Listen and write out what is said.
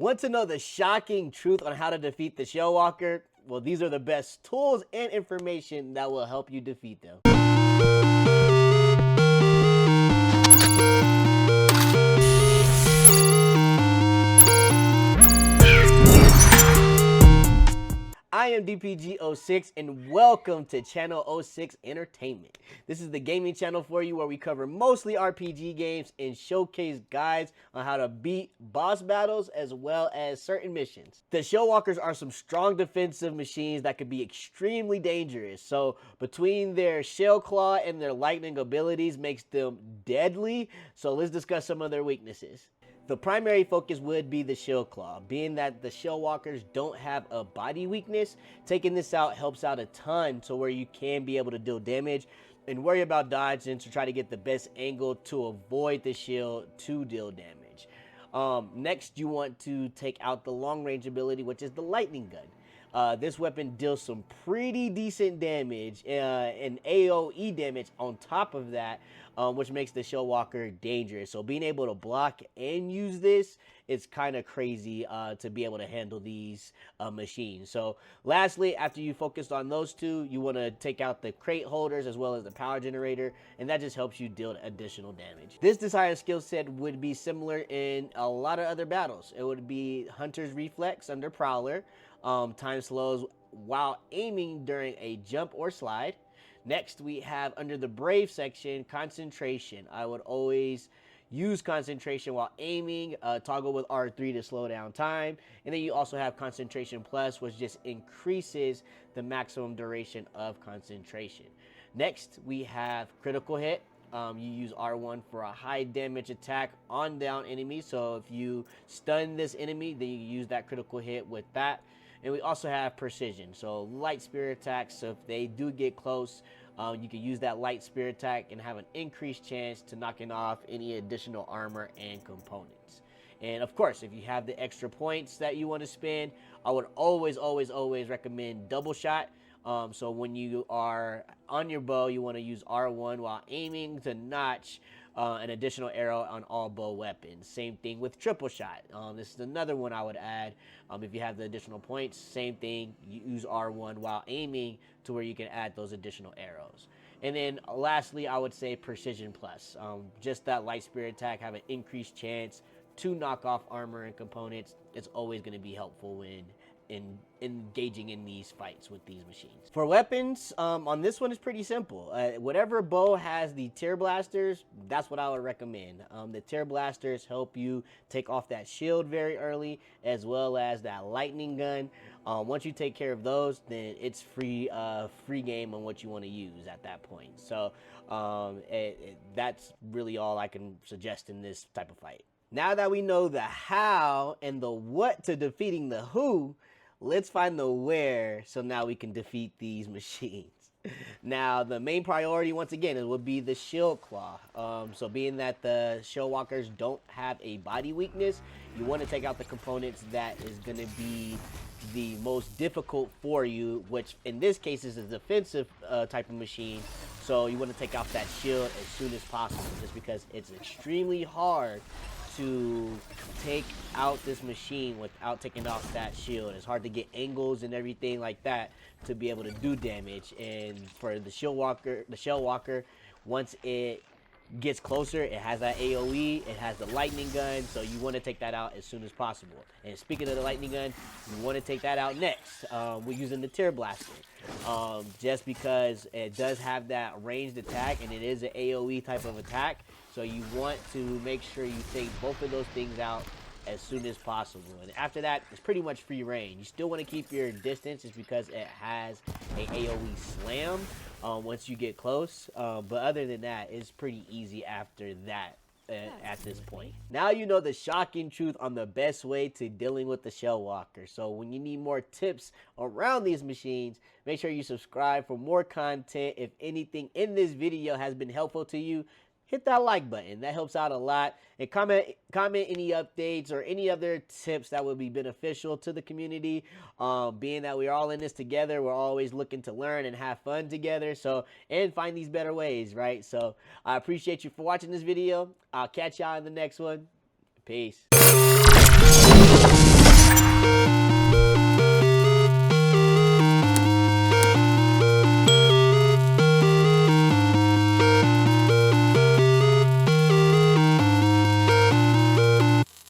Want to know the shocking truth on how to defeat the shellwalker? Well, these are the best tools and information that will help you defeat them. I am DPG06 and welcome to Channel 06 Entertainment. This is the gaming channel for you where we cover mostly RPG games and showcase guides on how to beat boss battles as well as certain missions. The shellwalkers are some strong defensive machines that can be extremely dangerous. So between their shell claw and their lightning abilities makes them deadly. So let's discuss some of their weaknesses. The primary focus would be the shell claw, being that the shellwalkers don't have a body weakness. Taking this out helps out a ton to where you can be able to deal damage and worry about dodging to try to get the best angle to avoid the shield to deal damage. Next, you want to take out the long range ability, which is the lightning gun. This weapon deals some pretty decent damage and AoE damage on top of that, which makes the shellwalker dangerous. So being able to block and use this is kind of crazy to be able to handle these machines. So lastly, after you focused on those two, you want to take out the crate holders as well as the power generator, and that just helps you deal additional damage. This desired skill set would be similar in a lot of other battles. It would be Hunter's Reflex under Prowler, time slows while aiming during a jump or slide. Next, we have under the Brave section, Concentration. I would always use Concentration while aiming, toggle with R3 to slow down time. And then you also have Concentration Plus, which just increases the maximum duration of concentration. Next, we have Critical Hit. You use R1 for a high damage attack on down enemies. So if you stun this enemy, then you use that critical hit with that. And we also have Precision, so light spear attacks. So if they do get close, you can use that light spear attack and have an increased chance to knocking off any additional armor and components. And of course, if you have the extra points that you want to spend, I would always recommend Double Shot. So when you are on your bow, you want to use R1 while aiming to notch an additional arrow on all bow weapons. Same thing with Triple Shot. This is another one I would add. If you have the additional points, same thing, you use R1 while aiming to where you can add those additional arrows. And then lastly, I would say Precision Plus. Just that light spear attack, have an increased chance to knock off armor and components. It's always going to be helpful when engaging in these fights with these machines. For weapons, on this one is pretty simple. Whatever bow has the tear blasters, that's what I would recommend. The tear blasters help you take off that shield very early, as well as that lightning gun. Once you take care of those, then it's free game on what you want to use at that point. So that's really all I can suggest in this type of fight. Now that we know the how and the what to defeating the who, let's find the where, so now we can defeat these machines. Now, the main priority, once again, it would be the shield claw. So being that the shellwalkers don't have a body weakness, you want to take out the components that is going to be the most difficult for you, which in this case is a defensive type of machine. So you want to take out that shield as soon as possible, just because it's extremely hard to take out this machine without taking off that shield. It's hard to get angles and everything like that to be able to do damage. And for the shellwalker, once it gets closer, it has that AoE, it has the lightning gun, so you want to take that out as soon as possible. And speaking of the lightning gun, you want to take that out next. We're using the tear blaster, just because it does have that ranged attack and it is an AoE type of attack. So you want to make sure you take both of those things out as soon as possible. And after that, it's pretty much free range. You still want to keep your distance just because it has a AoE slam once you get close. But other than that, it's pretty easy after that at this point. Now you know the shocking truth on the best way to dealing with the shellwalker. So when you need more tips around these machines, make sure you subscribe for more content. If anything in this video has been helpful to you, hit that like button. That helps out a lot. And comment any updates or any other tips that would be beneficial to the community. Being that we're all in this together, we're always looking to learn and have fun together. So, and find these better ways, right? So I appreciate you for watching this video. I'll catch y'all in the next one. Peace.